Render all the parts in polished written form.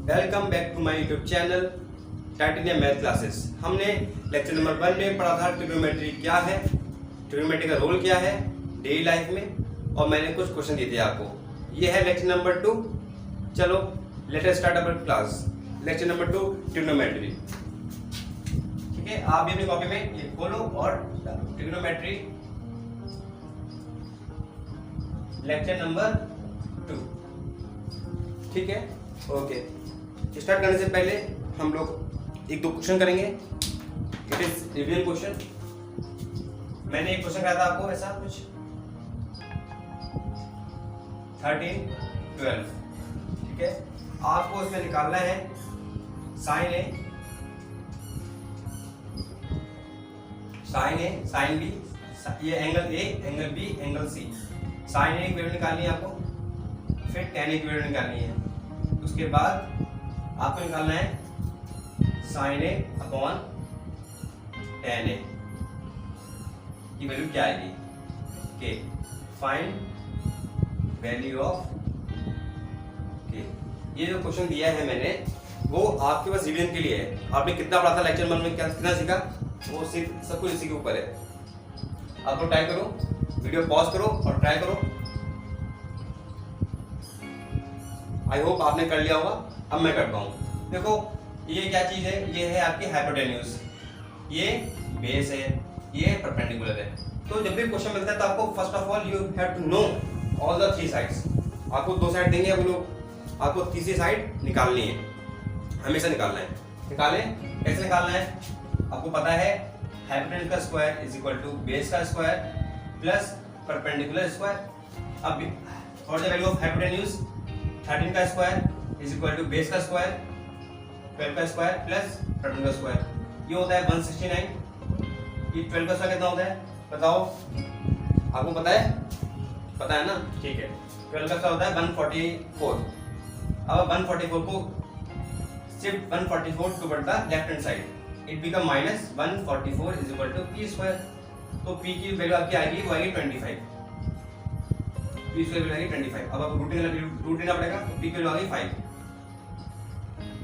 Welcome back to my YouTube channel Titanium Math classes. हमने lecture number 1 में पढ़ा था ट्रिग्नोमेट्री क्या है, ट्रिग्नोमेट्री का रोल क्या है डेली लाइफ में, और मैंने कुछ क्वेश्चन दिए थे आपको। ये है लेक्चर नंबर 2। चलो let us start our class. Lecture number 2 trigonometry. ठीक है, आप भी अपनी कॉपी में ये खोलो और ट्रिग्नोमेट्री लेक्चर नंबर 2। ठीक है, ओके। स्टार्ट करने से पहले हम लोग एक दो क्वेश्चन करेंगे। It is revision question. मैंने एक क्वेश्चन कराया था आपको ऐसा कुछ 13, 12। ठीक है, आपको इसमें निकालना है साइन ए, साइन बी, ये angle A, angle B, angle C. Sine A की वैल्यू निकालनी है आपको, फिर टेन ए की वैल्यू निकालनी है। उसके बाद आपको निकालना है साइन ए अपॉन टेन ए की वैल्यू क्या आएगी। के फाइंड वैल्यू ऑफ के। ये जो क्वेश्चन दिया है मैंने वो आपके पास रिवीजन के लिए है। आपने कितना पढ़ा था लेक्चर 1 में, क्या कितना सीखा, वो सिर्फ सब कुछ इसी के ऊपर है। आपको ट्राई करो, वीडियो पॉज करो और ट्राई करो। आई होप आपने कर लिया होगा। अब मैं करता हूँ। देखो ये क्या चीज है, ये है आपकी हाइपोटेन्यूज, ये बेस है, ये परपेंडिकुलर है। तो जब भी क्वेश्चन मिलता है तो आपको first of all you have to know all the three sides. आपको दो साइड देंगे, अब लोग आपको तीसरी साइड निकालनी है, हमेशा निकालना है। निकालें, कैसे निकालना है आपको पता है। हाइपोटेन्यूज का square is equal to base का स्क्वायर प्लस परपेंडिकुलर स्क्वायर। अब for the value of hypotenuse 13 का square is equal to base का स्क्वायर, 12 का स्क्वायर प्लस परपेंडिकुलर स्क्वायर। ये होता है 169। ये 12 का स्क्वायर कितना होता है बताओ, आपको पता है? पता है ना, ठीक है। 12 का स्क्वायर होता है 144। अब 144 को shift 144 toward the left hand side, it become minus 144 is equal to P square. तो पी की वैल्यू आपकी आएगी, वो आएगी 25। पी स्क्वायर वैल्यू आएगी 25। अब आपको रूट लेना पड़ेगा, तो पी की वैल्यू आ गई 5।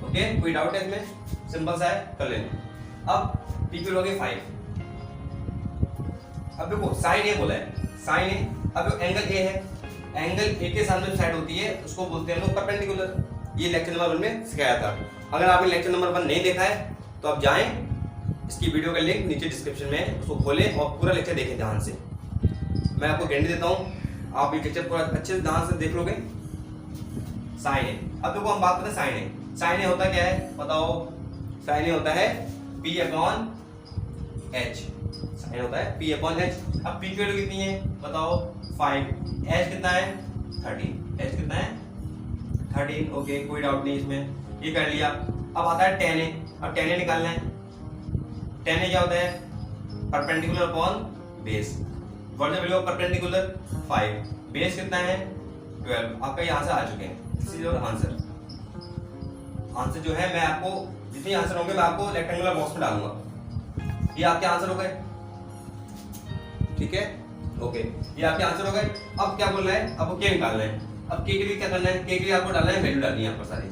ओके, कोई डाउट है इसमें? सिंपल सा है, कर लेना। अब पी की वैल्यू आ गई 5। अब देखो साइन ए बोला है, साइन ए। अब जो एंगल ए है, एंगल ए के सामने जो साइड होती है उसको बोलते हैं लोग परपेंडिकुलर। ये लेक्चर नंबर 1 में सिखाया था। अगर आपने लेक्चर नंबर 1 नहीं देखा है तो आप जाएं, इसकी वीडियो का लिंक नीचे डिस्क्रिप्शन में है, उसको खोलें और पूरा लेक्चर देखें ध्यान से। मैं आपको गारंटी देता हूँ आप ये लेक्चर पूरा अच्छे से ध्यान से देख लोगे। साइन ए। अब देखो हम बात करते हैं साइन ए। साइन ए होता क्या है बताओ? साइन ए होता है P अपॉन H। साइन होता है P अपॉन H। अब P की वैल्यू कितनी है बताओ? 5। H कितना है? 13। H कितना है? 13। ओके, कोई डाउट नहीं इसमें, ये कर लिया। अब आता है tan A। अब tan A निकालना है। tan A क्या होता है? Perpendicular upon base. What is the value of perpendicular? 5। Base कितना है? 12। आपका ये आंसर आ चुके हैं। This is your answer. Answer जो है मैं आपको जितने आंसर होंगे मैं आपको रेक्टेंगुलर बॉक्स में डालूंगा। ये आपके आंसर हो गए, ठीक है, ओके, ये आपके आंसर हो गए। अब क्या बोल रहा है, आपको के निकालना है। अब के लिए क्या करना है? के लिए आपको डालना है वैल्यू डालनी है यहाँ पर सारी,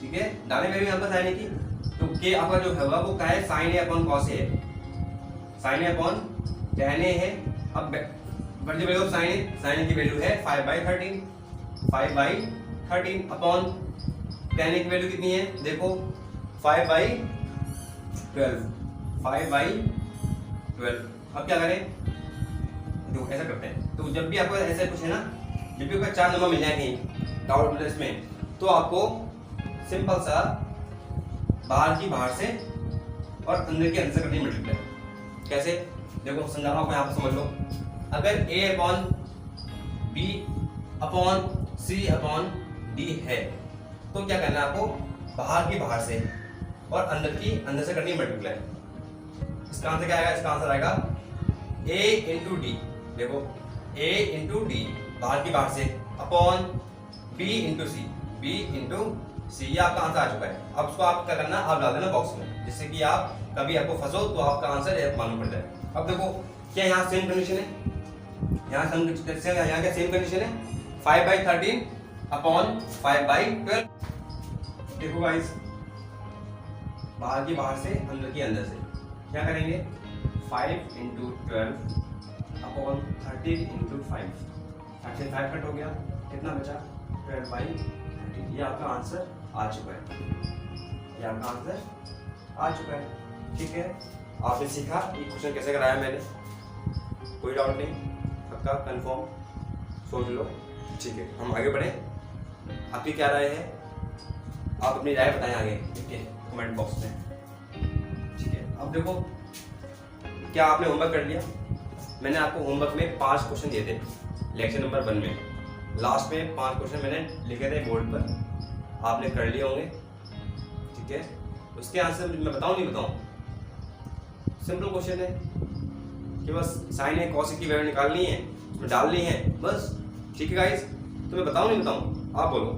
ठीक है, डालने वैल्यू यहाँ पर साइन की। तो के आपका जो होगा वो क्या है? Sine A upon cos A है। साइन ए अपॉन टेन ए है। अब वैल्यू ऑफ साइन की वैल्यू है 5/13। 5/13 अपॉन टेन ए की वैल्यू कितनी है देखो? 5/12। 5/12। अब क्या करें, देखो ऐसा करते हैं। तो जब भी आपको ऐसा कुछ है ना, जब भी आपको 4 नंबर मिल जाए कहीं डाउट इसमें, तो आपको सिंपल सा बाहर की बाहर से और अंदर के अंदर से करनी मल्टीप्लाई। कैसे देखो समझा रहा हूं, यहाँ पर समझ लो। अगर a upon b upon c upon d है तो क्या करना है आपको? बाहर की बाहर से और अंदर से करनी मल्टीप्लाई। इसका आंसर क्या आएगा? इसका आंसर आएगा a इंटू डी। देखो a इंटू डी बाहर की बाहर से अपॉन b इंटू सी, b इंटू सी। ये आपका आंसर आ चुका है। अब उसको आप क्या करना, आप डाल देना बॉक्स में, जिससे कि आप कभी आपको फंसो तो आपका आंसर मालूम पड़ जाए। अब देखो क्या यहाँ सेम कंडीशन है, यहाँ क्या सेम कंडीशन है? 5/13 अपॉन 5/12। देखो गाइस, बाहर से अंदर की अंदर से क्या करेंगे, 5 × 12 अपॉन 13 × 5, 5 कट हो गया, कितना बचा 12/13। ये आपका आंसर आ चुका है, ये आपका आंसर आ चुका है। ठीक है, आपने सीखा ये क्वेश्चन कैसे कराया मैंने, कोई डाउट नहीं, पक्का कंफर्म, सोच लो। ठीक है, हम आगे बढ़े। आपकी क्या राय है, आप अपनी राय बताएं आगे ठीक है कमेंट बॉक्स में। ठीक है, अब देखो, क्या आपने होमवर्क कर लिया? मैंने आपको होमवर्क में 5 क्वेश्चन दिए थे लेक्चर नंबर 1 में, लास्ट में 5 क्वेश्चन मैंने लिखे थे बोर्ड पर, आपने कर लिए होंगे। ठीक है, उसके आंसर मैं बताऊं नहीं बताऊं? सिंपल क्वेश्चन है कि बस साइन है कॉस की वैल्यू निकालनी है, उसमें डालनी है बस। ठीक है गाइस, तो मैं बताऊं नहीं बताऊं, आप बोलो,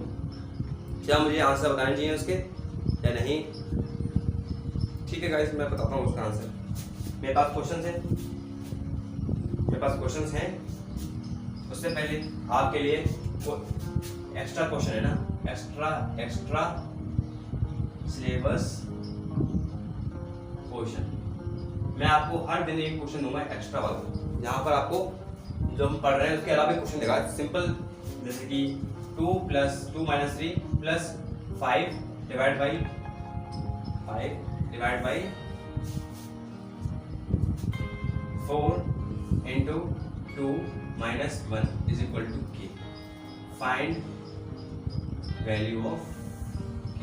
क्या मुझे आंसर बताने चाहिए उसके या नहीं? ठीक है गाइस, मैं बताता हूँ उसका आंसर। मेरे पास क्वेश्चंस हैं, उससे पहले आपके लिए एक्स्ट्रा क्वेश्चन है ना, एक्स्ट्रा सिलेबस क्वेश्चन। मैं आपको हर दिन एक क्वेश्चन दूंगा एक्स्ट्रा वाला, जहाँ पर आपको जो हम पढ़ रहे हैं उसके अलावा क्वेश्चन देगा सिंपल, जैसे कि 2 + 2 - 3 + 5 divide by 4 × 2 - 1 = k। Find value of k।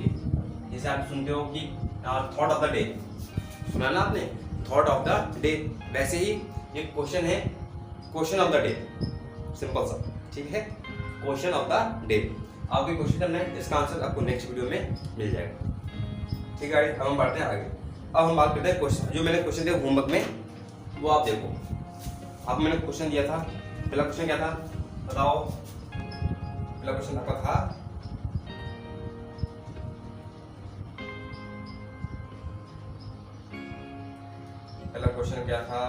जैसे आप सुनते हो कि थॉट ऑफ द डे, सुना ना आपने, थॉट ऑफ द डे, वैसे ही ये क्वेश्चन है question of the day, simple सा। ठीक है, क्वेश्चन ऑफ द डे आपको क्वेश्चन करना है, इसका आंसर आपको नेक्स्ट वीडियो में मिल जाएगा। ठीक है, अब हम बढ़ते हैं आगे। अब हम बात करते हैं क्वेश्चन, जो मैंने क्वेश्चन दिया होमवर्क में वो आप देखो। अब मैंने क्वेश्चन दिया था, पहला क्वेश्चन क्या था बताओ? पहला क्वेश्चन आपका था क्या था?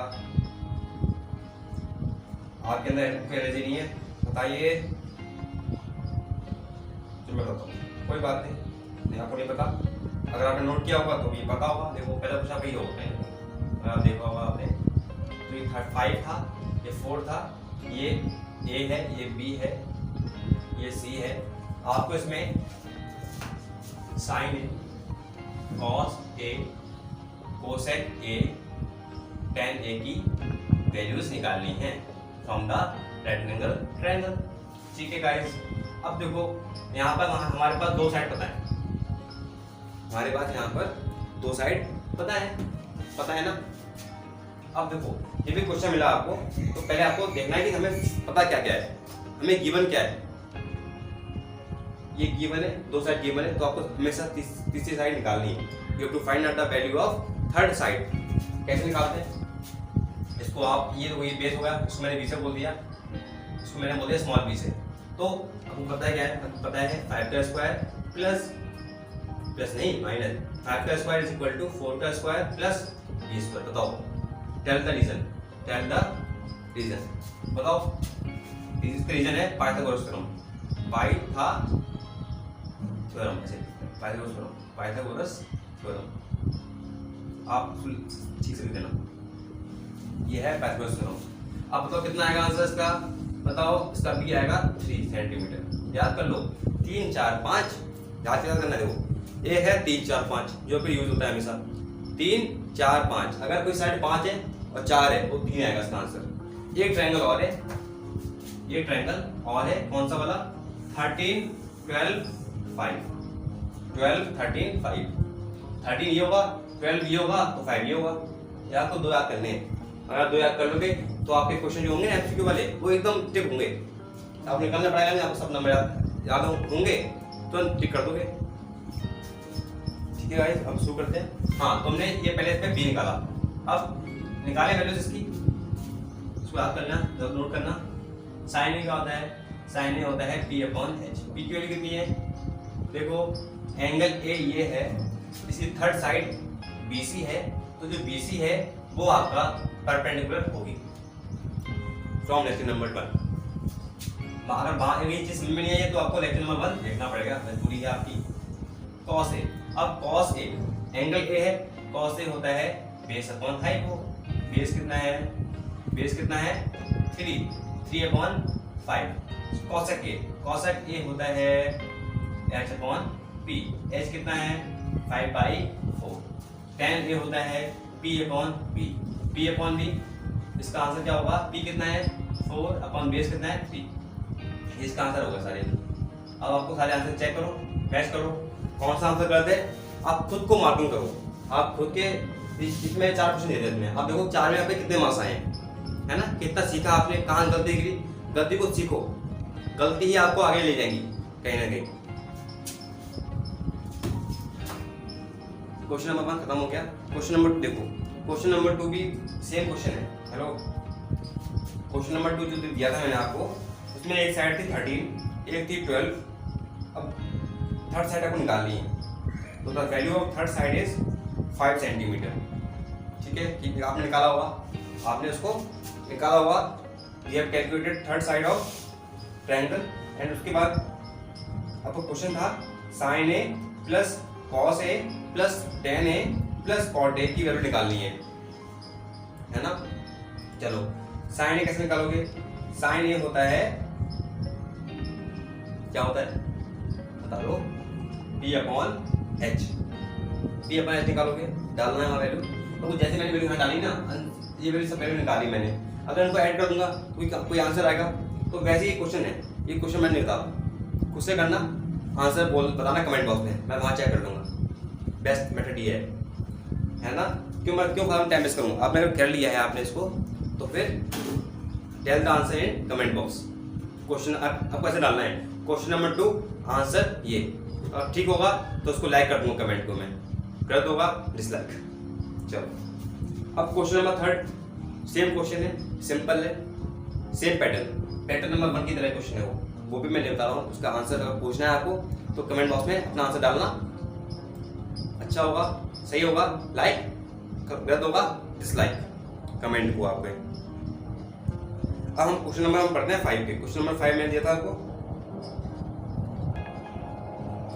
आपके अंदर कोई एनर्जी नहीं है, बताइए। तो मैं बताता हूँ, कोई बात नहीं, आपको नहीं पता, अगर आपने नोट किया होगा तो भी पता होगा। देखो पहला क्वेश्चन आपका ये होता है, आप देखा होगा आपने, तो ये 5 था, ये 4 था, ये A है, ये B है, ये C है। आपको इसमें sine A, cos A, cosec A, tan A की वैल्यूज निकालनी है फ्रॉम द रेक्टेंगल ट्रायंगल। ठीक है गाइस, अब देखो यहाँ पर हमारे पास 2 साइड पता है, हमारे पास यहाँ पर 2 साइड पता है ना। अब देखो ये भी क्वेश्चन मिला आपको, तो पहले आपको देखना है कि हमें पता क्या क्या है, हमें गिवन क्या है। ये गिवन है, 2 साइड गिवन है, तो आपको हमेशा तीसरी साइड निकालनी है। You have to find out the value of third side. कैसे निकालते हैं इसको? आप ये बेस हो गया, इसको मैंने b से बोल दिया, इसको मैंने बोल दिया स्मॉल b से। तो आपको पता है क्या है? पता है 5 का स्क्वायर प्लस नहीं माइनस 5 का स्क्वायर इज इक्वल टू 4 का स्क्वायर प्लस b स्क्वायर। बताओ, टेल द रीजन बताओ। इसका रीजन है पाइथागोरस थ्योरम, पाइथागोरस थ्योरम। आप ठीक से लिख देना, ये है पाइथागोरस थ्योरम। अब बताओ कितना आएगा आंसर इसका? बताओ, इसका भी आएगा 3 सेंटीमीटर। याद कर लो, 3 4 5 याद करना। देखो ये है 3 4 5 जो पे यूज होता है हमेशा, 3 4 5। अगर कोई साइड 5 है और 4 है, वो 3 आएगा इसका आंसर। एक ट्रायंगल और है, ये ट्रायंगल और है, कौन सा वाला? 13 12 5, 12 13 5। 13 ये होगा, 12 ये होगा, तो 5 ये होगा। या तो 2 याद करने हैं, अगर 2 याद कर लोगे तो आपके क्वेश्चन जो होंगे एमसीक्यू वाले वो एकदम टिक होंगे। आप निकालना पड़ेगा, आपको सब नंबर याद होंगे तो टिक कर दोगे। ठीक है गाइस, अब शुरू करते हैं। हाँ, तुमने ये पहले इसमें बी निकाला, अब निकाले वैल्यूज इसकी, इसको याद करना, नोट करना। साइन ए क्या होता है? साइन ए होता है P/H। P की वैल्यू कितनी है? देखो एंगल ए ये है, इसकी थर्ड साइड BC है, तो जो BC है वो आपका परपेंडिकुलर होगी फ्रॉम लेक्चर नंबर 1। अगर ये चीज समझ में नहीं आई है तो आपको लेक्चर नंबर 1 देखना पड़ेगा, मजबूरी है आपकी। Cos A. अब कॉस ए एंगल ए है, कॉस ए होता है बेस अपॉन हाइट हो। बेस कितना है? बेस कितना है? 3 अपॉन 5। कॉसेक ए होता है h अपॉन p। h कितना है? 5/4। tan ए होता है p अपॉन b। इसका आंसर क्या होगा? p कितना है? 4 अपॉन बेस कितना है? 3। इसका आंसर होगा सारे। अब आपको सारे आंसर चेक करो, मैच करो, कौन सा आंसर गलत है आप खुद को मार्किंग करो। आप खुद के इसमें 4 क्वेश्चन दे देते हैं, आप देखो 4 में यहाँ पे कितने मार्क्स आए हैं, है ना? कितना सीखा आपने, कहाँ गलती करी। गलती को सीखो, गलती ही आपको आगे ले जाएंगी कहीं ना कहीं। क्वेश्चन नंबर 1 खत्म हो गया। क्वेश्चन नंबर 2 देखो, क्वेश्चन नंबर 2 भी सेम क्वेश्चन है। हेलो, क्वेश्चन नंबर 2 जो दिया था मैंने आपको, उसमें एक साइड थी 13, एक थी 12। अब थर्ड साइड आपको निकालनी है, तो the value of third side is 5 centimetre. ठीक है, कि आपने निकाला होगा, आपने उसको निकाला होगा। You have calculated third side of triangle. And उसके बाद आपको क्वेश्चन था sine A plus cos A plus tan A plus cot A की वैल्यू निकालनी है ना? चलो, साइन ए कैसे निकालोगे? साइन ए होता है, क्या होता है बता दो? p upon h। p upon h निकालोगे, डालना है वहाँ वैल्यू। तो जैसे मैंने वैल्यू यहाँ डाली ना, ये वैल्यू सब वैल्यू निकाली मैंने, अगर इनको ऐड कर दूंगा कोई आंसर आएगा। तो वैसे ही क्वेश्चन है, ये क्वेश्चन मैंने निकाला, खुद से करना, आंसर बताना कमेंट बॉक्स में, मैं वहाँ चेक कर लूँगा। बेस्ट मेथड ये है ना? क्यों टाइम वेस्ट करूँ? आपने अगर कर लिया है आपने इसको, तो फिर tell the answer in comment box. Question आपको ऐसे डालना है, क्वेश्चन नंबर 2 आंसर ये। और ठीक होगा तो उसको लाइक कर दूंगा कमेंट को मैं, गलत होगा डिसलाइक। चलो, अब क्वेश्चन नंबर 3 सेम क्वेश्चन है, सिंपल है, सेम पैटर्न नंबर 1 की तरह क्वेश्चन है वो भी मैं बता रहा हूँ। उसका आंसर अगर पूछना है आपको तो कमेंट बॉक्स में अपना आंसर डालना। अच्छा होगा, सही होगा लाइक, गलत होगा डिसलाइक कमेंट को आपके। अब हम क्वेश्चन नंबर पढ़ते हैं 5 पे। क्वेश्चन नंबर 5 मैंने दिया था आपको।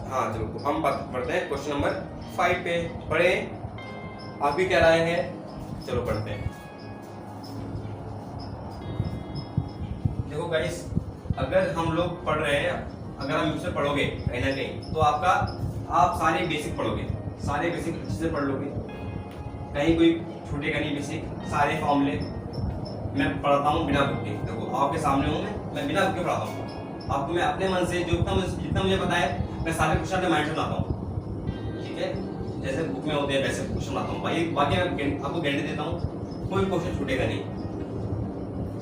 हाँ चलो, हम पढ़ते हैं क्वेश्चन नंबर 5 पे। पढ़े, आपकी क्या राय है? चलो पढ़ते हैं। देखो गाइस, अगर हम लोग पढ़ रहे हैं, अगर हम मुझसे पढ़ोगे कहीं ना कहीं, तो आप सारे बेसिक पढ़ोगे, सारे बेसिक अच्छे से पढ़ लोगे, कहीं कोई छूटेगा नहीं। बेसिक सारे फॉर्मूले मैं पढ़ाता हूँ बिना बुक के। देखो आपके सामने हूँ मैं बिना बुक के पढ़ाता हूँ आपको। मैं अपने मन से जितना मुझे पता है मैं सारे क्वेश्चन अपने माइंड से बनाता हूँ। ठीक है, जैसे बुक में होते हैं वैसे क्वेश्चन बनाता हूँ। बाकी मैं आपको गारंटी देता हूँ कोई क्वेश्चन छूटेगा नहीं,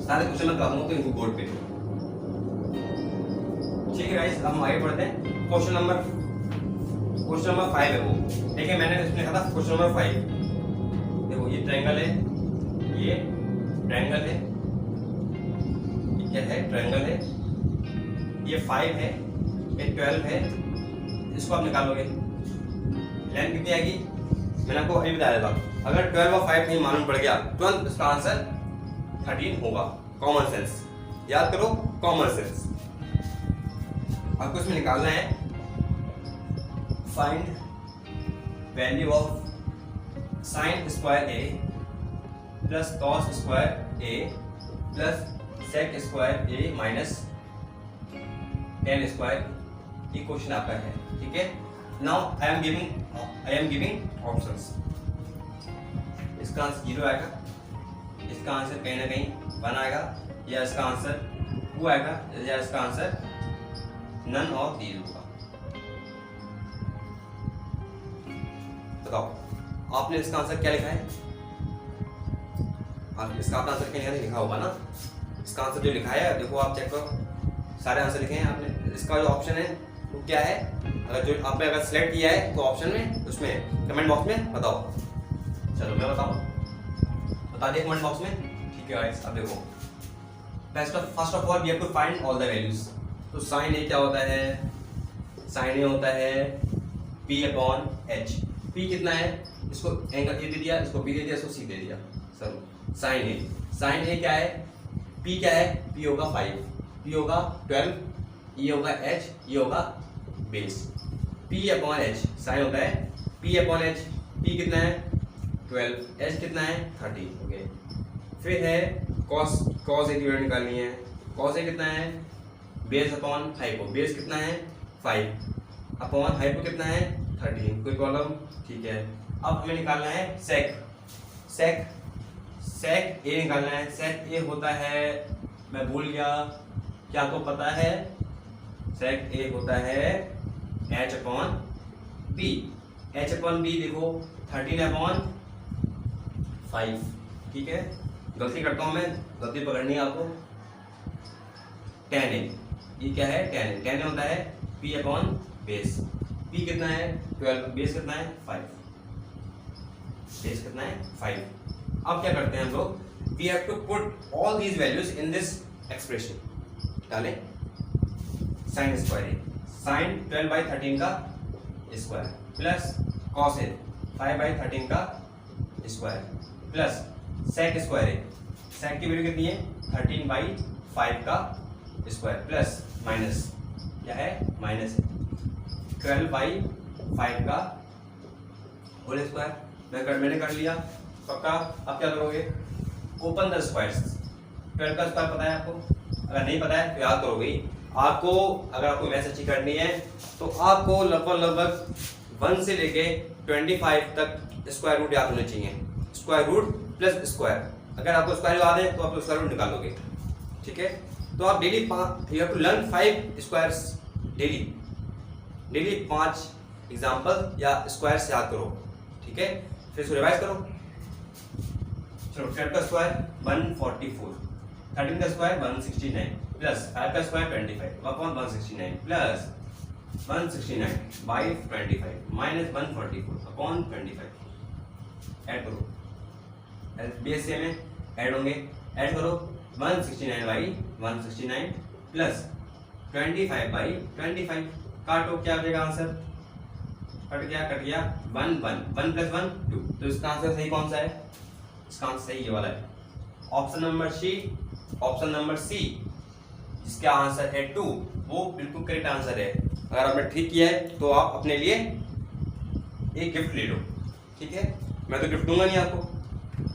सारे क्वेश्चन मैं कराता हूँ कहीं बोर्ड पे। ठीक है गाइस, हम आगे बढ़ते हैं। क्वेश्चन नंबर 5 है वो। देखिए मैंने इसमें लिखा था क्वेश्चन नंबर 5। देखो ये ट्रायंगल है, ये ट्रायंगल है, क्या है? ट्रायंगल है। ये 5 है, ये 12 है। इसको आप निकालोगे, लेंथ कितनी आएगी? मैंने आपको अभी बताया था। अगर 12 और 5 नहीं मालूम पड़ गया, 12 इसका आंसर 13 होगा। कॉमन सेंस याद करो, कॉमन सेंस आपको इसमें निकालना है। Find value of sine square A plus cos square A plus sec square A minus tan square. ये क्वेश्चन आपका है। ठीक है, now I am giving options. इसका आंसर 0 आएगा, इसका आंसर कहीं ना कहीं 1 आएगा, या इसका आंसर 2 आएगा, या इसका आंसर नन और 3 होगा। बताओ आपने इसका आंसर क्या लिखा है? इसका आपका आंसर कहीं लिखा होगा ना। इसका आंसर जो लिखा है देखो, आप चेक करो, सारे आंसर लिखे हैं आपने। इसका जो ऑप्शन है वो क्या है? अगर आपने सिलेक्ट किया है तो ऑप्शन में, उसमें कमेंट बॉक्स में बताओ। चलो मैं बताऊं, बता दिए कमेंट बॉक्स में। ठीक है गाइस, अब देखो, first of all we have to find all the values. तो साइन ए क्या होता है? साइन ए होता है p अपॉन h। p कितना है? इसको एंगल ए दे दिया, इसको b दे दिया, इसको c दे दिया। सर साइन ए क्या है? p क्या है? p होगा 5, p होगा 12, ये होगा h, ये होगा base. P upon H, sine होता है P अपॉन एच। P कितना है 12, H कितना है 13। ओके, फिर है कॉस, कॉस ए की वैल्यू निकालनी है। कॉस ए कितना है बेस अपॉन हाइपो, बेस कितना है 5 अपॉन हाइपो कितना है 13। कोई प्रॉब्लम? ठीक है। अब हमें निकालना है सेक, सेक सेक ए निकालना है। सेक ए होता है, मैं भूल गया, क्या आपको पता है? सेक ए होता है H upon B. H upon B देखो 13 अपॉन 5। ठीक है, गलती करता हूं मैं, गलती पकड़नी है आपको। tan ए, ये क्या है tan ए। tan ए होता है p अपॉन बेस। p कितना है 12, बेस कितना है 5, बेस कितना है 5। अब क्या करते हैं हम लोग, we have to put all these values in this expression. डालें साइन स्क्वायर ए, साइन 12/13 का स्क्वायर प्लस कॉस ए 5/13 का square plus sec square A, sec की वैल्यू कितनी है 13/5 का स्क्वायर प्लस माइनस, क्या है माइनस 12/5 का होल स्क्वायर। मैंने कर लिया पक्का। अब क्या करोगे, ओपन द स्क्वायर्स। 12 का स्क्वायर पता है आपको? अगर नहीं पता है तो याद करोगे। आपको अगर आपको मैथ्स अच्छी करनी है तो आपको लगभग 1 से लेके 25 तक स्क्वायर रूट याद होने चाहिए। स्क्वायर रूट प्लस स्क्वायर, अगर आपको स्क्वायर याद है तो आप स्क्वायर रूट निकालोगे। ठीक है, तो आप daily you have to learn 5 squares daily 5 example या स्क्वायर्स याद करो। ठीक है, फिर इसको रिवाइज करो। चलो 12 का स्क्वायर 144, 13 का स्क्वायर 169 प्लस 5 का square 25 upon 169 plus 169/25 minus 144 upon 25। Add करो, बीएससी में ऐड होंगे, ऐड करो 169/169 प्लस 25/25। काटो, क्या आ जाएगा आंसर? कट गया 1 1 प्लस 1 2। तो इसका आंसर सही कौन सा है? इसका आंसर सही ये वाला है, ऑप्शन नंबर सी, जिसका आंसर है 2, वो बिल्कुल करेक्ट आंसर है। अगर आपने ठीक किया है तो आप अपने लिए एक गिफ्ट ले लो। ठीक है, मैं तो गिफ्ट दूंगा नहीं आपको,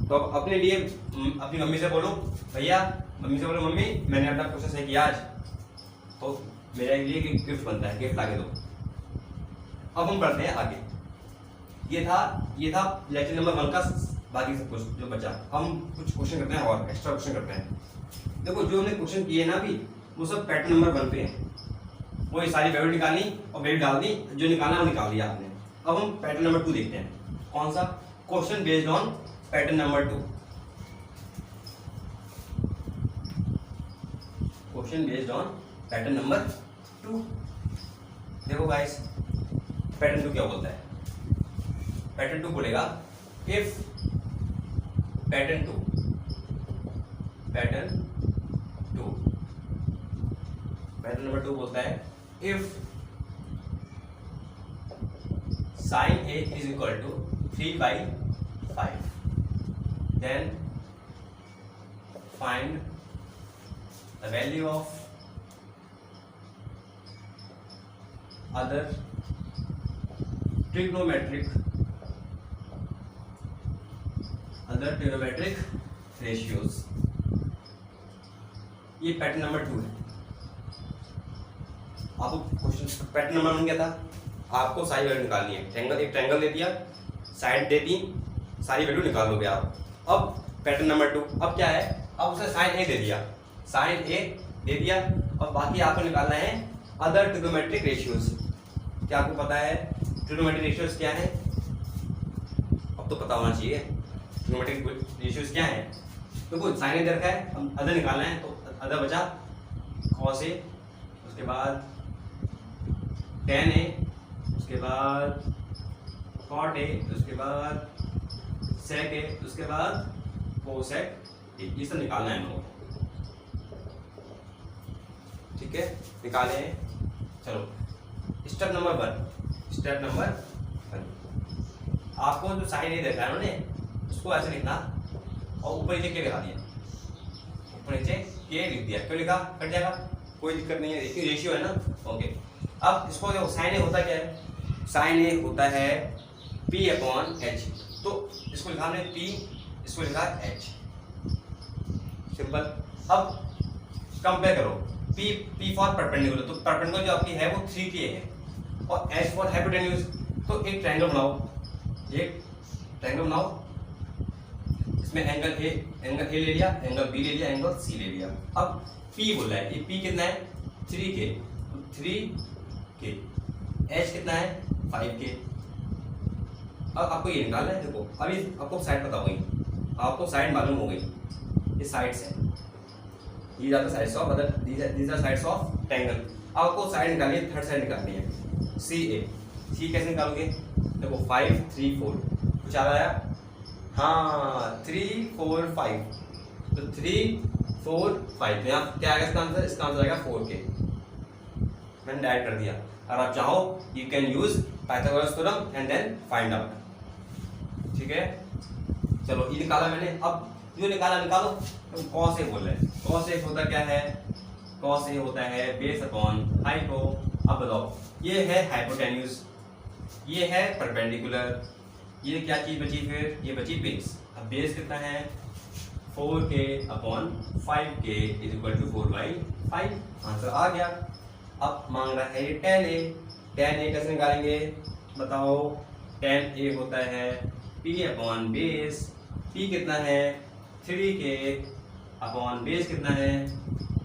तो आप अपने लिए अपनी मम्मी से बोलो, भैया मम्मी से बोलो, मम्मी मैंने अपना क्वेश्चन सही किया आज, तो मेरे लिए गिफ्ट बनता है, गिफ्ट लाके दो। अब हम बढ़ते हैं आगे। ये था लेक्चर नंबर 1 का बाकी सब कुछ जो बचा। हम कुछ क्वेश्चन करते हैं और एक्स्ट्रा क्वेश्चन करते हैं। देखो जो हमने क्वेश्चन किए ना अभी, वो सब पैटर्न नंबर 1 पे है। वो ये सारी वैल्यू निकाली और वैल्यू डाल दी, जो निकालना वो निकाल दिया आपने। अब हम पैटर्न नंबर 2 देखते हैं। कौन सा? Question based on pattern number 2। Question based on pattern number 2। देखो गाइस, पैटर्न 2 क्या बोलता है? पैटर्न 2 बोलेगा इफ पैटर्न 2 पैटर्न नंबर 2 बोलता है if sine A is equal to 3/5 then find the value of other trigonometric ratios. ये pattern number 2 है। आपको क्वेश्चन पैटर्न नंबर 1 क्या था? आपको सारी वैल्यू निकालनी है। एक ट्रायंगल दे दिया, साइड दे दी, सारी वैल्यू निकाल लोगे आप। अब पैटर्न नंबर 2 अब क्या है? अब उसे साइन ए दे दिया, और बाकी आपको निकालना है अदर ट्रिग्नोमेट्रिक रेशियोज। क्या आपको पता है ट्रिग्नोमेट्रिक रेशियोज क्या है? अब तो पता होना चाहिए ट्रिग्नोमेट्रिक रेशियोज क्या है। तो कुछ साइन ए दे रखा है, हम अदर निकालना है, तो अदर बचा कॉस ए, उसके बाद tan ए, उसके बाद cot ए, उसके बाद sec ए, उसके बाद cosec ए। ये सब निकालना है हम लोगों को। ठीक है, निकाले। चलो स्टेप नंबर 1। आपको जो साइन ए देखा है उन्होंने, उसको ऐसे लिखना और ऊपर नीचे के लिखा दिया, ऊपर नीचे के लिख दिया। क्यों लिखा? कट जाएगा, कोई दिक्कत नहीं है, देखिए रेशियो है ना। ओके, अब इसको जो साइन ए होता क्या है? साइन ए होता है P अपॉन H, तो इसको लिखा हमने P, इसको लिखा H, सिंपल। अब कंपेयर करो P फॉर परपेंडिकुलर, तो परपेंडिकुलर जो आपकी है वो 3K है, और H फॉर हाइपोटेन्यूज। तो एक ट्रायंगल बनाओ, एक ट्रायंगल बनाओ, इसमें एंगल ए ले लिया, एंगल बी ले लिया, एंगल सी ले लिया। अब P बोला है, ये P कितना है 3K, तो 3K, H कितना है 5K। अब आपको ये निकालना है, देखो अभी आपको साइड पता होगी, आपको साइड मालूम हो गई, ये साइड्स है, these are the sides of other, these are sides of triangle। आपको साइड निकालनी है, थर्ड साइड निकालनी है, CA कैसे निकालोगे, देखो 5 3 4 कुछ आ रहा है, हाँ 3 4 5, तो 3 4 5, तो यहाँ क्या आएगा इसका आंसर, इसका आंसर आएगा 4K, मैंने डायरेक्ट कर दिया। अगर आप चाहो you can use Pythagoras theorem and then find out, ठीक है। चलो ये निकाला मैंने, अब जो निकाला निकालो। तो कॉस ए बोल रहे हैं, कॉस ए होता क्या है, कॉस ए होता है बेस अपॉन हाइपो। अब बताओ ये है हाइपोटेन्यूज, ये है परपेंडिकुलर, ये क्या चीज बची फिर, ये बची बेस। अब बेस कितना है 4K upon 5K is equal to 4/5, answer आ गया। अब मांग रहा है ये tan A, tan A कैसे निकालेंगे बताओ, tan A होता है P अपॉन बेस, P कितना है 3K अपॉन बेस कितना है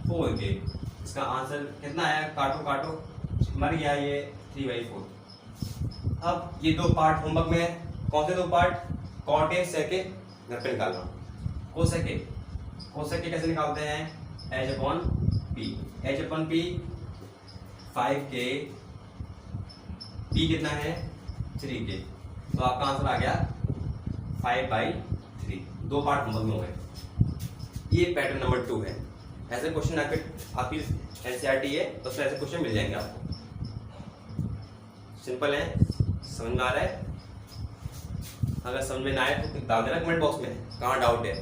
4K, इसका आंसर कितना आया, काटो काटो, मर गया ये 3/4। अब ये दो पार्ट होमवर्क में है, कौन से दो पार्ट, कॉट ए सेक ए घर पे निकालना, कोसेक ए कैसे निकालते हैं, H upon P 5K, P कितना है 3K, तो आपका आंसर आ गया 5/3। दो पार्ट होमवर्क में हो गए। ये पैटर्न नंबर 2 है। ऐसे क्वेश्चन आपकी NCERT है तो उसमें ऐसे क्वेश्चन मिल जाएंगे आपको, सिंपल है, समझ में आ रहा है। अगर समझ में ना आए तो डाल देना कमेंट बॉक्स में कहाँ डाउट है,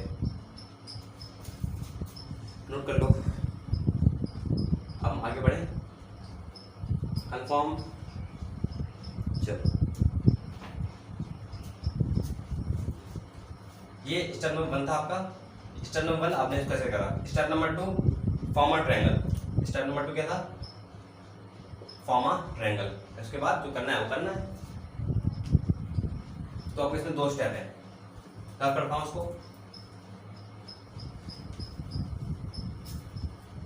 नोट कर लो। अब आगे बढ़े, कंफर्म, चलो ये स्टेप नंबर 1 था आपका। स्टेप नंबर 1 आपने कैसे करा, step number 2 form a triangle, step number 2 क्या था, फॉर्म अ ट्रायंगल। इसके बाद जो करना है वो करना है। तो आपको इसमें 2 स्टेप है, क्या करता हूँ उसको,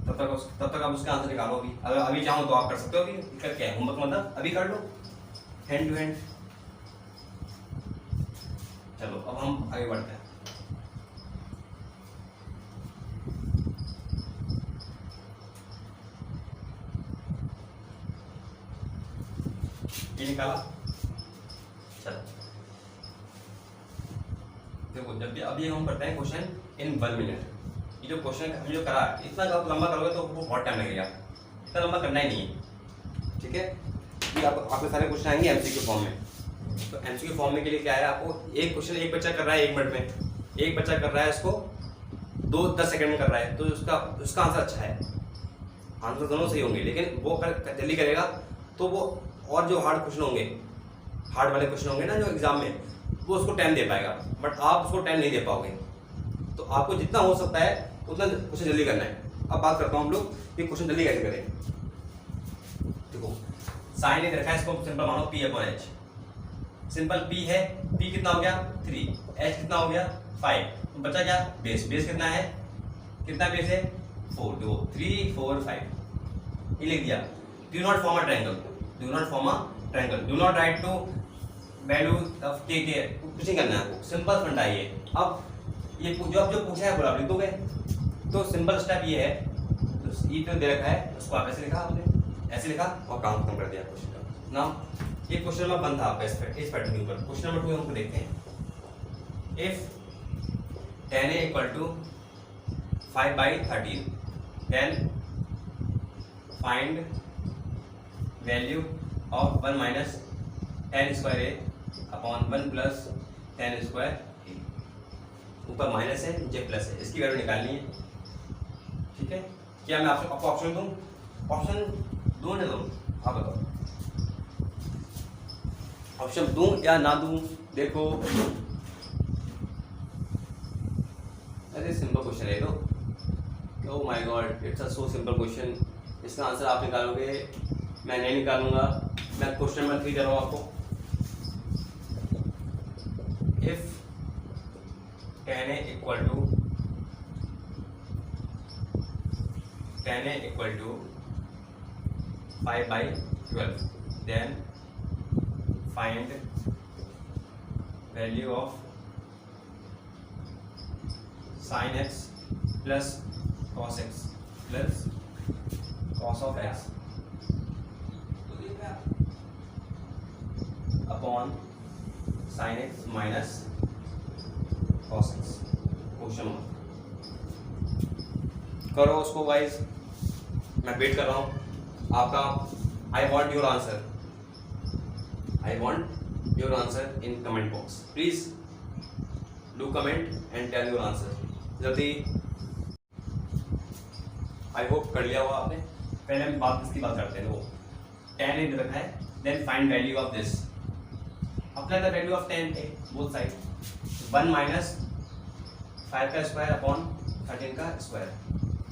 तब तक आप उसका आंसर निकालो। अभी अगर अभी चाहो तो आप कर सकते हो, अभी दिक्कत क्या है, होमवर्क मतलब अभी कर लो हैंड टू हैंड। चलो अब हम आगे बढ़ते हैं। ये निकाला, चलो देखो जब भी अभी हम करते हैं क्वेश्चन इन 1 मिनट। ये जो क्वेश्चन हम जो करा इतना लंबा करोगे तो वो बहुत टाइम लगेगा, इतना लंबा करना ही नहीं है, ठीक है। ये आपके सारे क्वेश्चन आएंगे MCQ फॉर्म में। तो MCQ फॉर्म में के लिए क्या है, आपको एक क्वेश्चन एक बच्चा कर रहा है 1 मिनट में, एक बच्चा कर रहा है इसको 2-10 सेकंड में कर रहा है, तो उसका आंसर अच्छा है, आंसर दोनों सही होंगे। लेकिन वो जल्दी करेगा तो वो और जो हार्ड क्वेश्चन होंगे, हार्ड वाले क्वेश्चन होंगे ना जो एग्जाम में, वो उसको टाइम दे पाएगा, बट आप उसको टाइम नहीं दे पाओगे। तो आपको जितना हो सकता है उतना क्वेश्चन जल्दी करना है। अब बात करता हूँ हम लोग ये क्वेश्चन जल्दी कैसे करें। देखो साइन ए रखा है, इसको सिंपल मानो P upon H, simple P है, P कितना हो गया 3, H कितना हो गया 5, तो बचा क्या बेस, बेस कितना है, कितना बेस है 4, तो 3 4 5 ये लिख दिया। Do not form a triangle, do not form a triangle, do not write to value of के, कुछ नहीं करना है आपको, सिंपल फंडा ये। अब ये जो पूछा है बराबर लिख दोगे, तो सिंपल स्टेप ये है, तो ये तो दे रखा है उसको आप ऐसे लिखा, आपने ऐसे लिखा और काम खत्म कर दिया क्वेश्चन का नाम। ये क्वेश्चन नंबर 1 था आपका इस पैटर्न के ऊपर। क्वेश्चन नंबर 2 हमको देखते हैं। If tan A equal to 5/13 then find value of 1 minus tan square A upon 1 plus tan square A। ऊपर माइनस है नीचे प्लस है, इसकी वैल्यू निकालनी है, ठीक है। क्या मैं आपको ऑप्शन दूं, ऑप्शन दूं ना दूं, आप बताओ। ऑप्शन दूं या ना दूं? देखो अरे सिंपल क्वेश्चन है तो। Oh my God, it's a so simple question. इसका आंसर आप निकालोगे, मैं नहीं निकालूंगा। मैं क्वेश्चन नंबर 3 दे रहा हूँ आपको। If tan A equal to 5/12, then find value of sin x plus cos x plus cos of x upon sin x minus cos x। Question करो उसको गाइस, मैं वेट कर रहा हूँ आपका। I want your answer, I want your answer in comment box. Please do comment and tell your answer जल्दी। I hope कर लिया होगा आपने। पहले हम इसकी बात करते हैं। वो tan दे रखा है, then find value of this. Apply the value of tan A both side. 1 minus 5 का स्क्वायर अपॉन 13 का स्क्वायर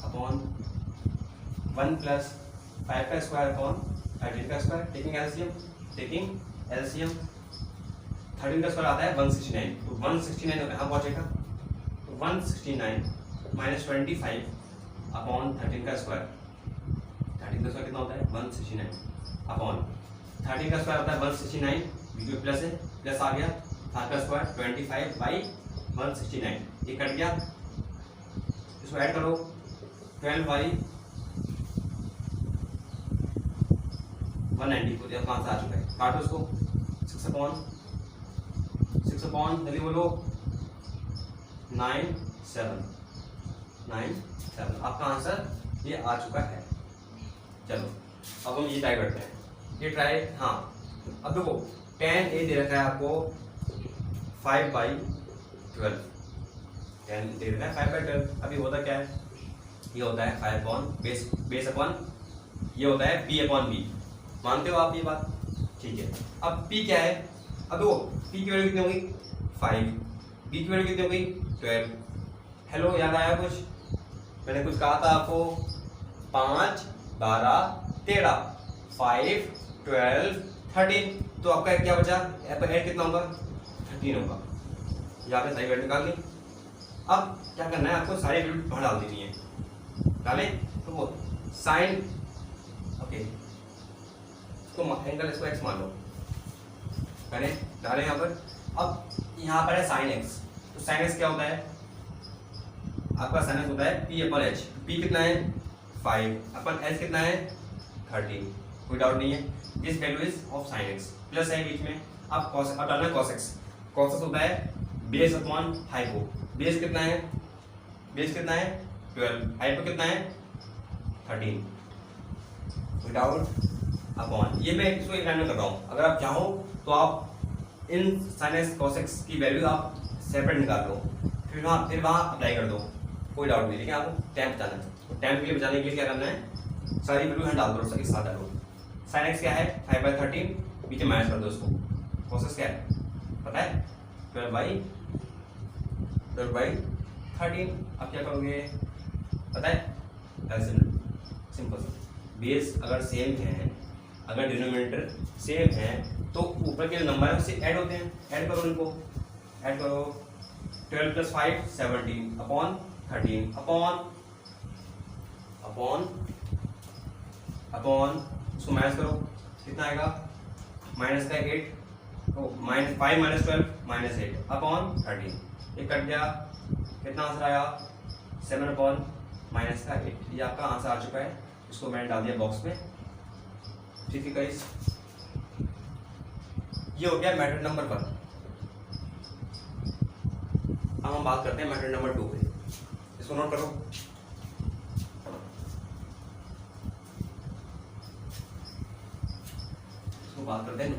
अपॉन 1 प्लस 5 का स्क्वायर अपॉन 13 का स्क्वायर। टेकिंग एलसीएम 13 का स्क्वायर आता है 169, तो 169 कहाँ पहुंचेगा? तो 169 माइनस 25 अपॉन 13 का स्क्वायर। 13 का स्क्वायर कितना होता है? 169 अपॉन 13 का स्क्वायर होता है 169, बीच में प्लस है, प्लस आ गया 7 का स्क्वायर 25/169, ये कट गया। इसको ऐड करो 12/194, यह कहाँ से आ चुका है? काटो इसको 6 अपॉन जल्दी बोलो 97। आपका आंसर ये आ चुका है। चलो अब हम ये ट्राई करते हैं। ये ट्राई, हाँ अब देखो tan A दे रखा है आपको 5/12, tan दे रखा है 5/12। अभी होता क्या है? ये होता है 5 अपॉन बेस अपॉन, ये होता है b अपॉन b। मानते हो आप ये बात? ठीक है। अब p क्या है? अब देखो p की वैल्यू कितनी होगी? 5, b की वैल्यू कितनी होगी? 12। हेलो, याद आया कुछ? मैंने कुछ कहा था आपको। 5, 12, 13, 5, 12, 13, तो आपका क्या बचा? एड कितना होगा? 13 होगा। यहाँ पे सही वैल्यू निकाल ली। अब क्या करना है आपको? सारी वैल्यू बाहर डाल देनी है। डालें तो वो साइन, ओके, इसको एंगल इसको x मान लो, करें डालें यहाँ पर। अब यहाँ पर है साइन x, तो साइन x क्या होता है? आपका साइन x होता है p अपॉन h। p कितना है? 5 अपन h कितना है? 13। कोई डाउट नहीं है। This value is of sine x, plus है बीच में। अब cos, अब डालना है cos x। cos x होता है बेस अपॉन हाइपो। बेस कितना है? 12। हाइपो कितना है? 13 विदाउट अपॉन। ये मैं इसको एक लाइन में कर रहा हूँ। अगर आप चाहो तो आप इन sin x cos x की वैल्यू आप सेपरेट निकाल लो, फिर वहाँ अप्लाई कर दो, कोई डाउट नहीं। लेकिन आपको टाइम बचाना है, तो टाइम के लिए बचाने के लिए क्या करना है? सारी वैल्यू यहाँ डाल दो, एक साथ डालो। sin x क्या है? 5/13, पीछे माइनस कर दो उसको। cos x क्या है पता है? 12/13। अब क्या करोगे पता है? सिंपल। बेस अगर सेम है, अगर डिनोमिनेटर सेम है, तो ऊपर के नंबर है उससे ऐड होते हैं। ऐड करो इनको, ऐड करो। 12 + 5 17 अपॉन 13 अपॉन इसको माइनस करो, कितना आएगा? माइनस का 8, तो -5 - 12 -8 अपॉन 13। ये कट गया, कितना आंसर आया? 7 अपॉन -8। ये आपका आंसर आ चुका है। इसको मैंने डाल दिया बॉक्स में। ठीक है गाइस, ये हो गया मेथड नंबर 1। अब हम बात करते हैं मेथड नंबर 2 पे। इसको नोट करो। इसको बात करते हैं,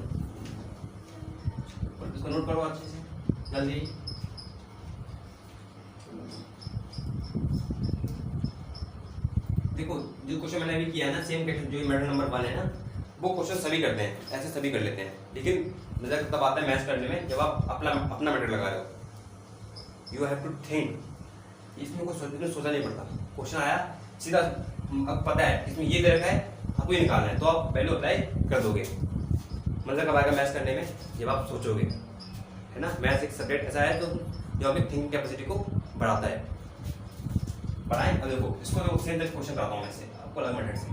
इसको नोट करो अच्छे से, जल्दी। देखो जो क्वेश्चन मैंने अभी किया है ना, सेम क्वेश्चन जो मेथड नंबर 1 है ना, वो क्वेश्चन सभी करते हैं, ऐसे सभी कर लेते हैं। लेकिन मजा तब आता है मैथ्स करने में जब आप अपना मेथड लगा रहे हो। यू हैव टू थिंक, इसमें कुछ सोचना नहीं पड़ता। क्वेश्चन आया सीधा, अब पता है इसमें ये दे रखा है, आपको ये निकालना है, तो आप वैल्यू अप्लाई कर दोगे। मजा कब आएगा मैथ्स करने में, जब आप सोचोगे, है ना। मैथ्स एक सब्जेक्ट ऐसा है तो जो आपकी थिंकिंग कैपेसिटी को बढ़ाता है। बढ़ाएं। अब देखो इसको तो सेम क्वेश्चन कराता हूँ मैं इससे आपको अलग मेथड से।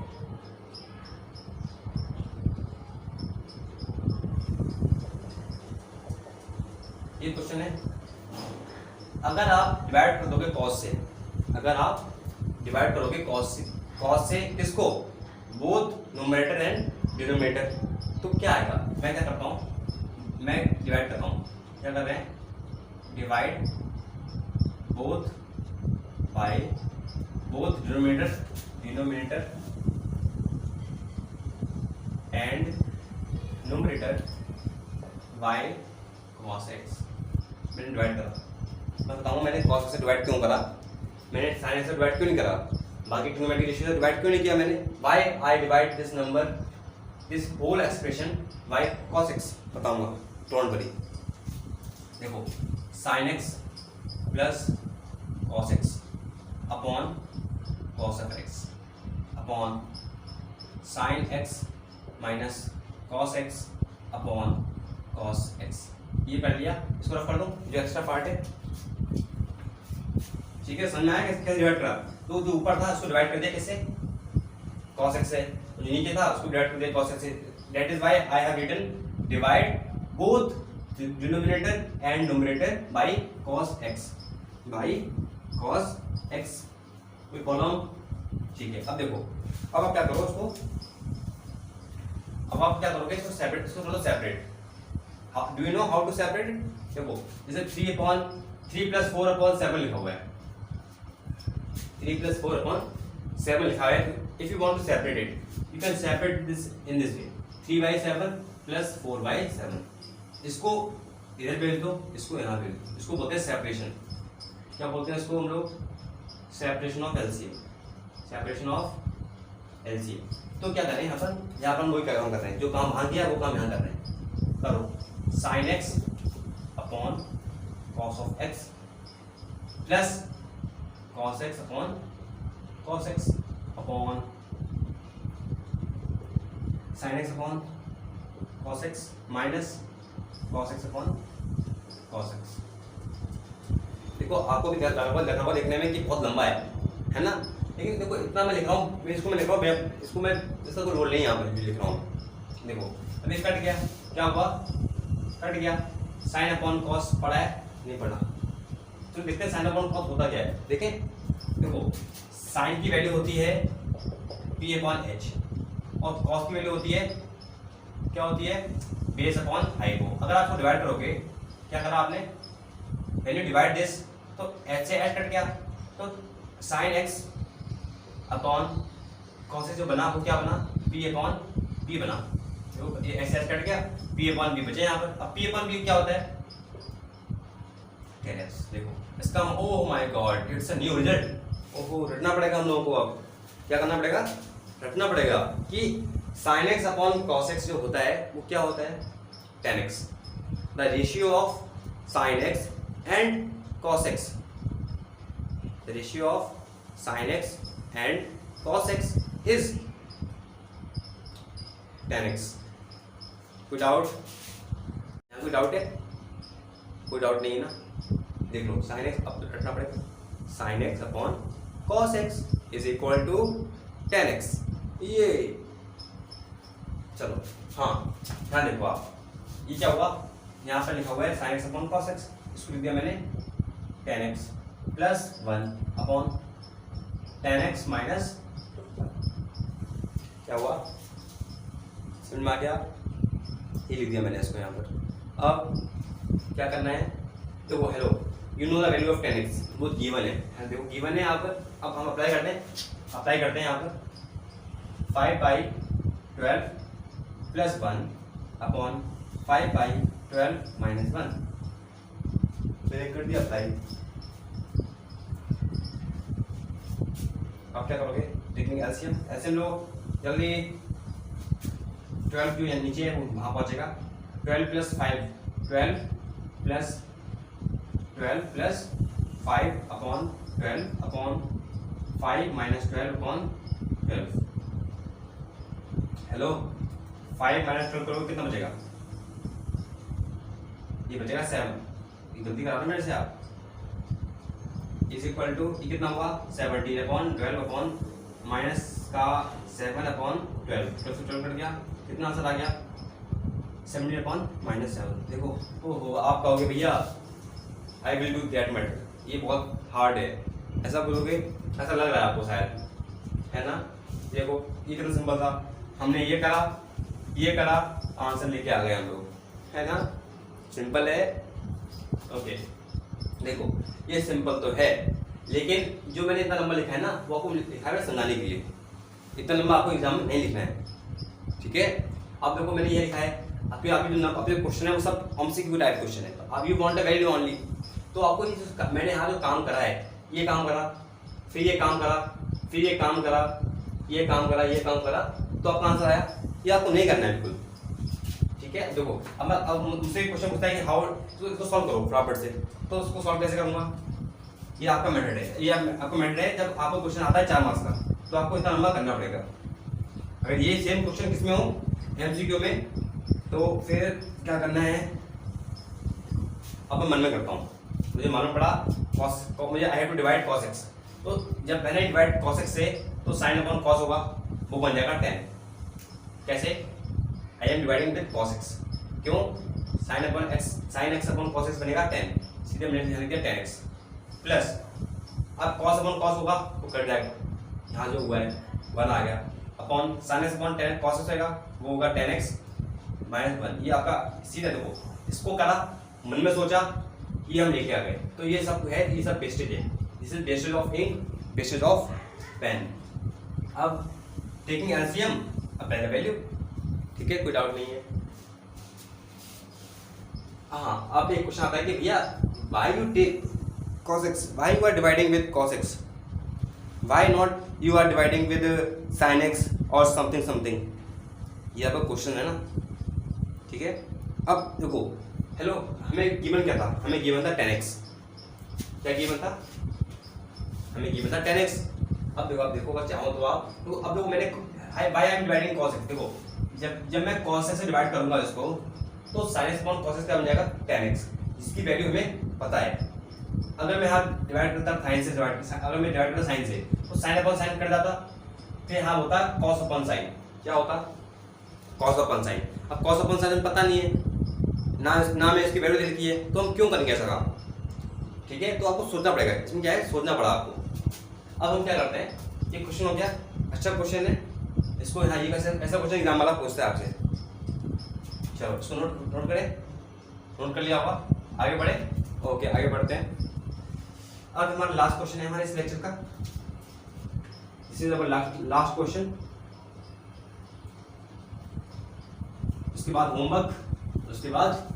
ये क्वेश्चन है, अगर आप डिवाइड कर दोगे कॉस से, अगर आप डिवाइड करोगे कॉस से किसको, बोथ न्यूमरेटर एंड डिनोमिनेटर, तो क्या आएगा। मैं क्या करता हूँ, मैं डिवाइड करता हूँ, क्या कर रहे हैं, divide both by both denominator and numerator by cos x। मैंने डिवाइड करा, मैं बताऊँ मैंने cos से डिवाइड क्यों करा, मैंने sin x से डिवाइड क्यों नहीं करा, बाकी ट्रिग्नोमेट्रिक रेशियो से डिवाइड क्यों नहीं किया मैंने। why I divide this number, this whole expression by cos x, बताऊंगा, डोंट वरी। देखो sin x plus cos x upon cos of x upon sin x minus cos x upon cos x, ये कर लिया। इसको rough कर दो, जो extra part है, ठीक है। समझ में आया कैसे डिवाइड करा। तो जो ऊपर था उसको डिवाइड कर दिया किससे, cos x से, जो नीचे था उसको डिवाइड कर दिया cos x से। That is why I have written divide both denominator and numerator by cos x, by cos x। कोई प्रॉब्लम, ठीक है। अब देखो, अब आप क्या करो उसको, अब आप क्या करोगे, इसको सेपरेट, इसको थोड़ा separate. Do you know how to separate it. देखो जैसे 3 + 4/7 लिखा हुआ है, 3 + 4/7 लिखा है। If you want to separate it, you can separate this in this way, 3/7 + 4/7। इसको इधर भेज दो, इसको यहाँ भेज दो, इसको बोलते हैं सेपरेशन। क्या बोलते हैं इसको हम लोग, separation of LCM, separation of LCM. तो क्या करें यहाँ पर वही काम कर रहे हैं, जो काम वहाँ किया वो काम यहाँ कर रहे हैं। करो sin x upon cos of x plus cos x upon cos x upon sin x upon cos x minus cos x upon cos x। देखो आपको भी ध्यान रखना होगा देखने में कि बहुत लंबा है ना, लेकिन देखो इतना मैं लिख रहा हूँ, मैं इसको मैं लिख रहा हूँ, इसको मैं इसका कोई रोल नहीं यहाँ पर लिख रहा हूँ। देखो अभी कट गया, क्या हुआ, कट गया। साइन अपॉन कॉस पढ़ा है, नहीं पढ़ा, तो देखते हैं साइन अपॉन कॉस होता क्या है। देखें, देखो साइन की वैल्यू होती है p/h और कॉस की वैल्यू होती है, क्या होती है, बेस अपॉन हाइट को। अगर आपको डिवाइड करोगे, क्या करा आपने, व्हेन यू डिवाइड दिस, तो h से h कट गया, तो साइन x अपॉन कॉस से जो बना वो क्या बना, p/p बना। तो ये ऐसे कट गया, p/b बचे यहाँ पर। अब p/b क्या होता है, टेरेस। देखो इसका, oh my God, it's a new result. ओहो, रटना पड़ेगा हम लोगों को। अब क्या करना पड़ेगा, रटना पड़ेगा कि sin x upon cos x जो होता है वो क्या होता है, tan x। The ratio of sin x and cos x, the ratio of sin x and cos x is tan x। कोई डाउट, कोई डाउट है, कोई डाउट नहीं है ना। देख लो sin x, अब रटना पड़ेगा, sin x upon cos x is equal to tan x। ये चलो, हाँ ध्यान देखो आप, ये क्या हुआ, यहाँ पर लिखा हुआ है sin x upon cos x, इसको लिख दिया मैंने tan x plus 1 upon tan x minus, क्या हुआ, समझ में आ गया, ये लिख दिया मैंने इसको यहाँ पर। अब क्या करना है, तो वो hello, you know the value of tan x, वो गिवन है, देखो गिवन है यहाँ पर। अब हम अप्लाई करते हैं यहाँ पर 5/12 प्लस 1 अपॉन 5/12 माइनस 1, तो कर दिया अप्लाई। अब क्या करोगे, देखेंगे एलसीएम लो जल्दी, 12 क्यों नीचे है, वहाँ पहुँचेगा, 12 plus 5 12 plus 12 plus 5 upon 12 upon 5 minus 12 upon 12। Hello 5 minus 12 करोगे कितना बचेगा? ये बचेगा 7। ये गलती करा रहे मेरे से आप। इज इक्वल टू ये कितना हुआ 17 अपॉन 12 अपॉन माइनस का 7 अपॉन 12 12 से 12 कट गया, कितना आंसर आ गया 17 अपॉन माइनस 7। देखो ओहो आप कहोगे भैया I will do that matter, ये बहुत हार्ड है, ऐसा बोलोगे, ऐसा लग रहा है आपको शायद, है ना। देखो ये कितना सिंपल था, हमने ये करा आंसर लेके आ गए हम लोग, है ना, सिंपल है। ओके देखो ये सिंपल तो है, लेकिन जो मैंने इतना लंबा लिखा है ना वो आपको लिखा है समझाने के लिए, इतना लंबा आपको एग्जाम में नहीं लिखना है, ठीक है। अब देखो मैंने ये लिखा है, आपके जो क्वेश्चन है वो सब एमसीक्यू टाइप क्वेश्चन है, तो अब you want a value only, तो आपको ये मैंने यहाँ जो काम करा है, ये काम करा, फिर ये काम करा, फिर ये काम करा, ये काम करा, ये काम करा, तो आपका आंसर आया। ये आपको नहीं करना है बिल्कुल, ठीक है। देखो अब मुझसे क्वेश्चन पूछता है कि हाउ, तो इसको सॉल्व करो फटाफट से, तो उसको सॉल्व कैसे करूंगा, ये आपका मेथड है, ये आपका मेथड है। जब आपको क्वेश्चन आता है 4 मार्क्स का, तो आपको इतना लंबा करना पड़ेगा। अगर ये सेम क्वेश्चन किसमें हो एमसीक्यू में, तो फिर क्या करना है, अब मैं मन में करता हूँ, मुझे मालूम पड़ा मुझे I have to divide cos x, तो जब मैंने डिवाइड cos x से, तो sin अपॉन cos होगा, वो बन जाएगा 10। कैसे, I am dividing with cos x, क्यों, sin x upon cos x बनेगा 10, सीधे मैंने लिख दिया 10x प्लस, अब cos अपॉन cos होगा वो कट जाएगा, यहाँ जो हुआ है 1 आ गया, upon sin x upon 10 cos x होगा, वो होगा 10x माइनस 1। ये आपका सीधे, देखो इसको करा, मन में सोचा, ये हम लेके आ गए, तो ये सब है, ये सब वेस्टेज है, this is wastage of ink, wastage of pen. अब टेकिंग एलसीएम, अब पहले वैल्यू, ठीक है, कोई डाउट नहीं है। हाँ अब एक क्वेश्चन आता है कि भैया why you take cos x, why you are dividing with cos x, why not you are dividing with sin x और समथिंग समथिंग, ये आपका क्वेश्चन है ना, ठीक है। अब देखो हेलो, हमें गिवन क्या था, हमें गिवन था 10x, क्या गिवन था, हमें गिवन था 10x। अब देखो अगर चाहो तो आप, तो अब देखो मैंने why I am dividing cos x, देखो जब मैं cos x से डिवाइड करूंगा इसको, तो sin x upon cos x क्या बन जाएगा 10x, जिसकी वैल्यू हमें पता है। अगर मैं यहाँ डिवाइड करता sin से, अगर मैं डिवाइड करता sin से, तो sin अपॉन sin कट जाता, फिर यहाँ होता cos अपॉन sin, क्या होता cos अपॉन sin। अब cos अपॉन sin पता नहीं है ना मैं इसकी वैल्यू दे रखी है, तो हम क्यों करेंगे ऐसा काम, ठीक है। तो आपको सोचना पड़ेगा, इसमें क्या है, सोचना पड़ा आपको। अब हम क्या करते हैं, ये क्वेश्चन हो गया, अच्छा क्वेश्चन है, इसको यहाँ ये ऐसा क्वेश्चन एग्जाम वाला पूछता है आपसे, चलो इसको नोट करें, नोट कर लिया होगा, आगे बढ़े, ओके आगे बढ़ते हैं। अब हमारा लास्ट क्वेश्चन है हमारे इस लेक्चर का, this is our last question, उसके बाद होमवर्क, उसके बाद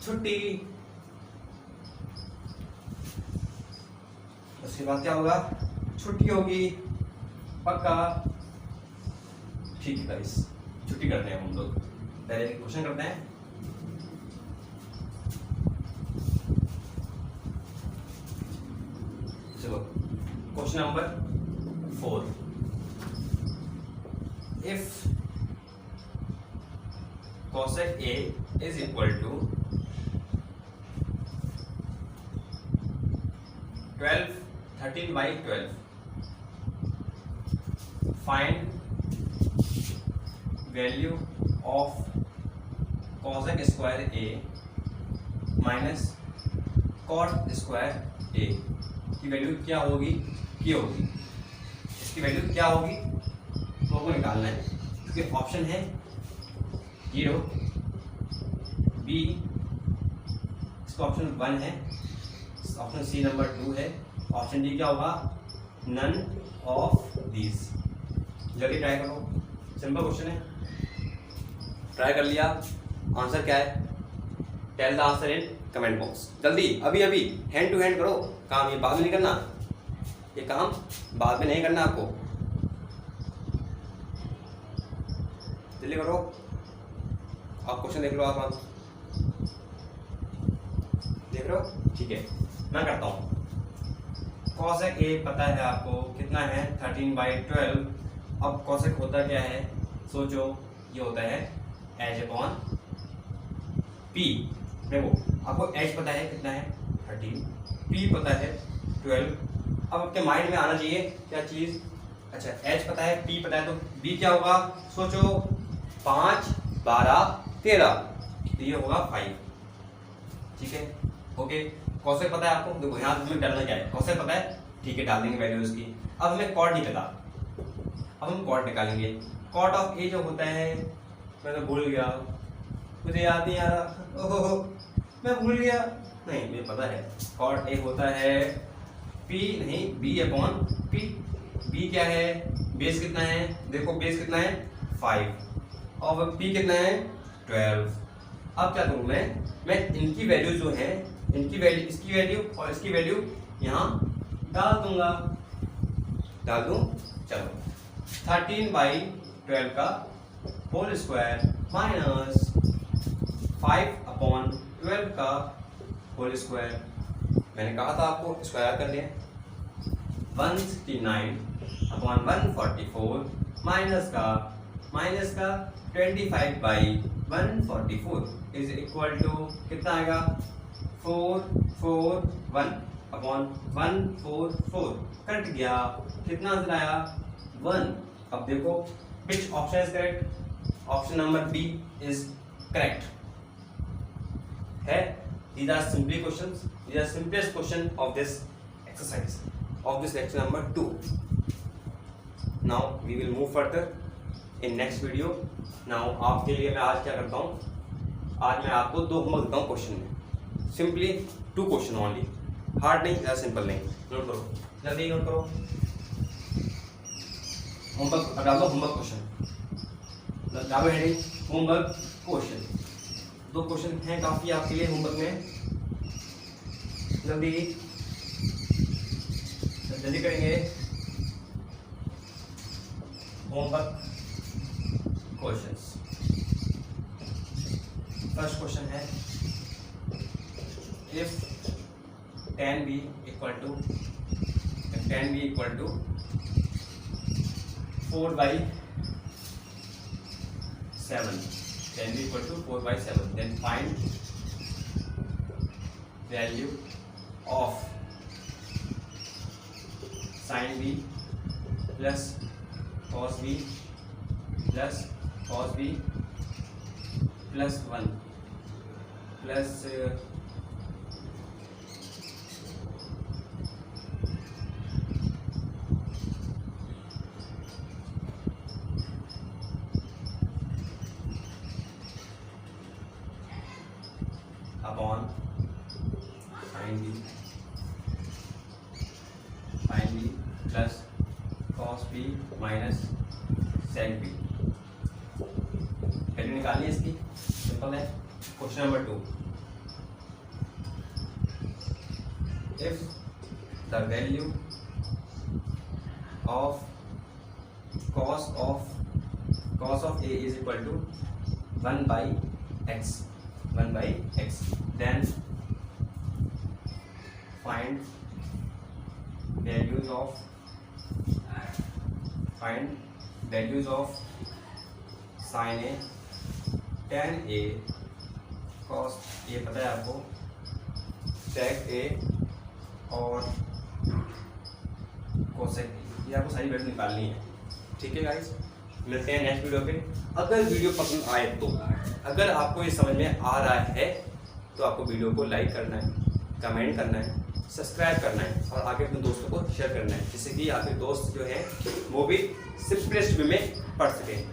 छुट्टी, उसके बाद क्या होगा, छुट्टी होगी पक्का, ठीक है गाइस, छुट्टी करते हैं हम लोग, पहले क्वेश्चन करते हैं। चलो question number 4, if cosec A is equal to 13 by 12, find value of cosec square A minus cot square A की वैल्यू क्या होगी, ये होगी, इसकी वैल्यू क्या होगी तो आपको निकालना है। इसके ऑप्शन है 0, बी, इसका ऑप्शन 1 है, ऑप्शन सी नंबर 2 है, ऑप्शन डी क्या होगा, नन ऑफ दीज। जल्दी ट्राई करो, सिंपल क्वेश्चन है, ट्राई कर लिया, आंसर क्या है, tell the answer in comment box, जल्दी अभी हैंड टू हैंड करो काम, ये बाद में नहीं करना, ये काम बाद में नहीं करना आपको, जल्दी करो। आप क्वेश्चन देख लो, आप देख रहे हो, ठीक है। मैं करता हूँ। कॉसेक ए पता है आपको कितना है, 13/12। अब कॉसेक होता क्या है, सोचो, ये होता है एच अपॉन पी। देखो आपको एच पता है कितना है 13, पी पता है 12। अब आपके माइंड में आना चाहिए क्या चीज, अच्छा एच पता है, पी पता है, तो बी क्या होगा, सोचो 5, 12, 13, तो ये होगा 5, ठीक है, ओके। कॉसेक पता है आपको, देखो यहाँ हमें डालना क्या है, कॉसेक पता है, ठीक है, डाल देंगे वैल्यू उसकी। अब हमें कॉट नहीं पता, अब हम कॉट निकालेंगे। कॉट ऑफ ए जो होता है, मैं तो भूल गया, मुझे याद नहीं आ रहा, ओहो मैं भूल गया, नहीं मुझे पता है। कॉट ए होता है पी नहीं बी अपॉन पी। बी क्या है, बेस कितना है, देखो बेस कितना है 5 और पी कितना है 12। अब क्या करूँ मैं इनकी वैल्यू जो है, इनकी वैल्यू, इसकी वैल्यू और इसकी वैल्यू यहाँ डाल दूंगा, डाल दूं, चलो 13/12 का होल स्क्वायर माइनस 5/12 का होल स्क्वायर। मैंने कहा था आपको स्क्वायर कर लिया, 169/144 माइनस का 25/144 इज इक्वल टू कितना आएगा, 441/144 कट गया, कितना आंसर आया 1। अब देखो which option is correct, option number B is correct है। These are simply questions. These are simplest question of this exercise of this lecture number 2. Now we will move further in next video. Now आपके लिए मैं आज क्या करता हूँ, आज मैं आपको 2 होमवर्क देता हूँ क्वेश्चन में, सिंपली 2 क्वेश्चन ओनली, हार्ड नहीं, ज़्यादा सिंपल नहीं। नोट करो, जल्दी नोट करो। होमवर्क डालो, होमवर्क क्वेश्चन डालो, हेडिंग होमवर्क क्वेश्चन। 2 क्वेश्चन हैं काफी आपके लिए होमवर्क में, जल्दी जल्दी करेंगे। होमवर्क क्वेश्चंस, फर्स्ट क्वेश्चन है if 10b equal to 4/7, 10b equal to 4/7, then find value of sin b plus cos b plus cos b plus 1 plus upon sin b plus cos b minus sec b। Value निकालनी है इसकी, simple है। Question number 2, if the value of cos of a is equal to 1/x, then find values of sin a, tan a, cos ये पता है आपको, sec a और cosec, ये आपको सारी वैल्यू निकालनी है, ठीक है गाइस। मिलते हैं नेक्स्ट वीडियो पे। अगर वीडियो पसंद आए तो, अगर आपको ये समझ में आ रहा है तो आपको वीडियो को लाइक करना है, कमेंट करना है, सब्सक्राइब करना है और आगे अपने दोस्तों को शेयर करना है, जिससे कि आपके दोस्त जो हैं वो भी सिंपलेस्ट वे में पढ़ सकें।